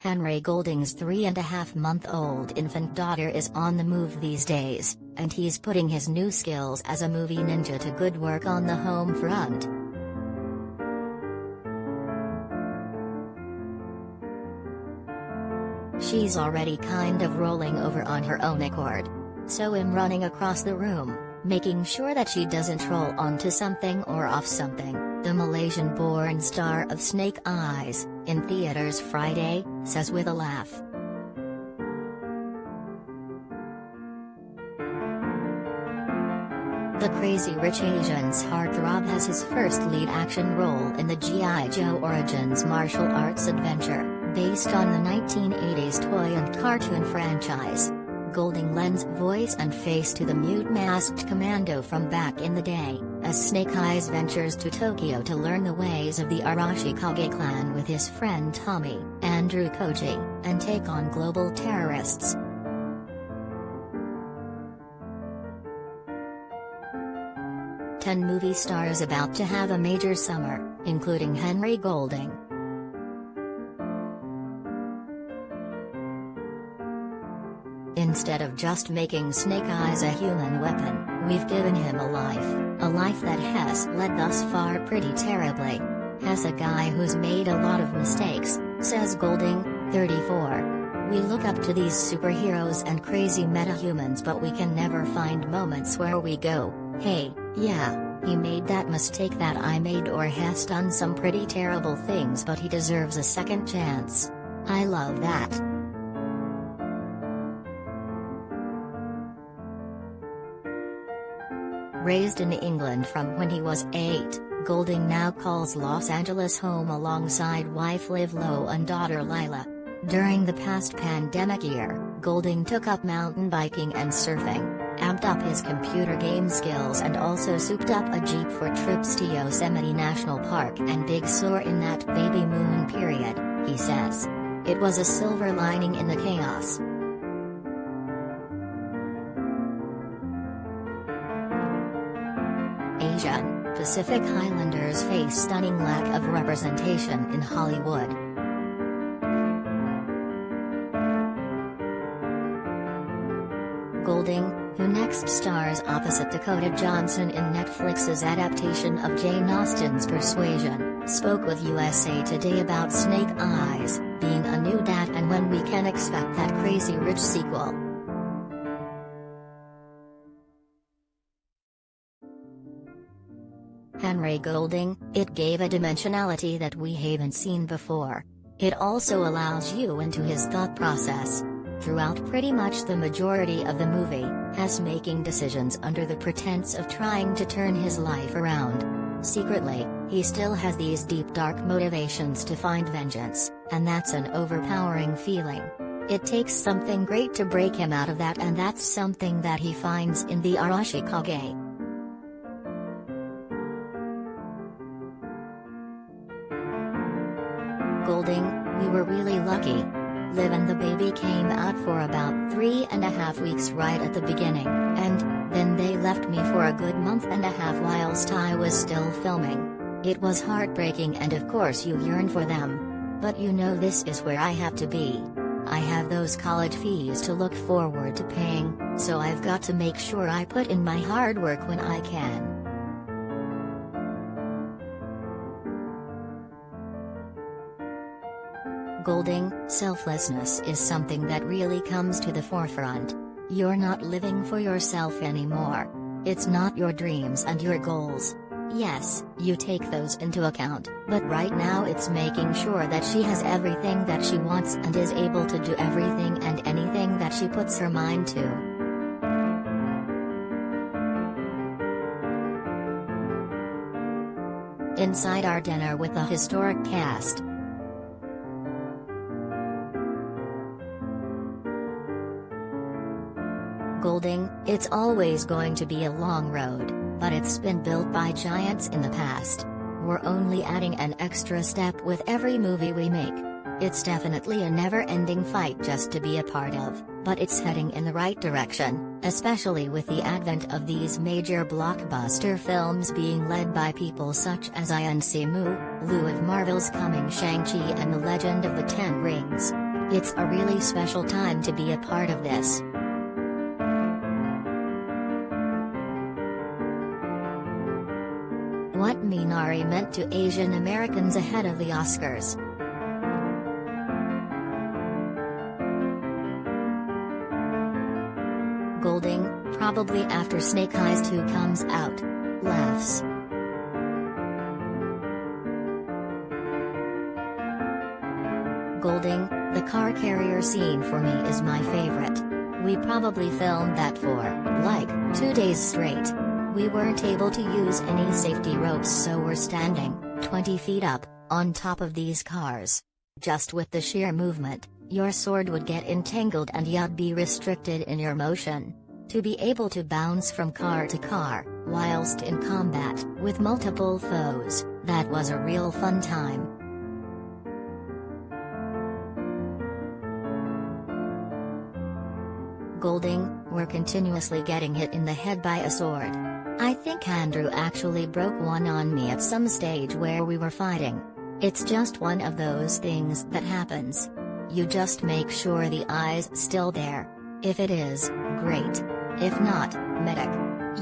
Henry Golding's 3.5-month-old infant daughter is on the move these days, and he's putting his new skills as a movie ninja to good work on the home front. She's already kind of rolling over on her own accord. So I'm running across the room, making sure that she doesn't roll onto something or off something, the Malaysian-born star of Snake Eyes, in theaters Friday, says with a laugh. The Crazy Rich Asians heartthrob has his first lead action role in the G.I. Joe Origins martial arts adventure, based on the 1980s toy and cartoon franchise. Golding lends voice and face to the mute masked commando from back in the day, as Snake Eyes ventures to Tokyo to learn the ways of the Arashikage clan with his friend Tommy, Andrew Koji, and take on global terrorists. Ten movie stars about to have a major summer, including Henry Golding. Instead of just making Snake Eyes a human weapon, we've given him a life that has led thus far pretty terribly. As a guy who's made a lot of mistakes, says Golding, 34. We look up to these superheroes and crazy metahumans, but we can never find moments where we go, hey, yeah, he made that mistake that I made, or has done some pretty terrible things, but he deserves a second chance. I love that. Raised in England from when he was 8, Golding now calls Los Angeles home alongside wife Liv Lowe and daughter Lila. During the past pandemic year, Golding took up mountain biking and surfing, amped up his computer game skills, and also souped up a Jeep for trips to Yosemite National Park and Big Sur in that baby moon period, he says. It was a silver lining in the chaos. Asian Pacific Islanders face stunning lack of representation in Hollywood. Golding, who next stars opposite Dakota Johnson in Netflix's adaptation of Jane Austen's Persuasion, spoke with USA Today about Snake Eyes, being a new dad, and when we can expect that Crazy Rich sequel. Henry Golding, it gave a dimensionality that we haven't seen before. It also allows you into his thought process. Throughout pretty much the majority of the movie, has making decisions under the pretense of trying to turn his life around. Secretly, he still has these deep dark motivations to find vengeance, and that's an overpowering feeling. It takes something great to break him out of that, and that's something that he finds in the Arashikage. Golding, we were really lucky. Liv and the baby came out for about 3.5 weeks right at the beginning, and then they left me for a good month and a half whilst I was still filming. It was heartbreaking, and of course you yearn for them. But you know, this is where I have to be. I have those college fees to look forward to paying, so I've got to make sure I put in my hard work when I can. Golding, selflessness is something that really comes to the forefront. You're not living for yourself anymore. It's not your dreams and your goals. Yes, you take those into account, but right now it's making sure that she has everything that she wants and is able to do everything and anything that she puts her mind to. Inside our dinner with a historic cast. Golding, it's always going to be a long road, but it's been built by giants in the past. We're only adding an extra step with every movie we make. It's definitely a never-ending fight just to be a part of, but it's heading in the right direction, especially with the advent of these major blockbuster films being led by people such as Ian Simu, Liu of Marvel's coming Shang-Chi and The Legend of the Ten Rings. It's a really special time to be a part of this. What Minari meant to Asian Americans ahead of the Oscars. Golding, probably after Snake Eyes 2 comes out. Laughs. Golding, the car carrier scene for me is my favorite. We probably filmed that for, like, 2 days straight. We weren't able to use any safety ropes, so we're standing, 20 feet up, on top of these cars. Just with the sheer movement, your sword would get entangled and you'd be restricted in your motion. To be able to bounce from car to car, whilst in combat with multiple foes, that was a real fun time. Golding, we're continuously getting hit in the head by a sword. I think Andrew actually broke one on me at some stage where we were fighting. It's just one of those things that happens. You just make sure the eye's still there. If it is, great. If not, medic.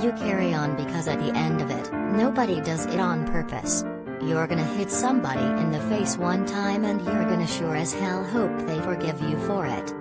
You carry on, because at the end of it, nobody does it on purpose. You're gonna hit somebody in the face one time and you're gonna sure as hell hope they forgive you for it.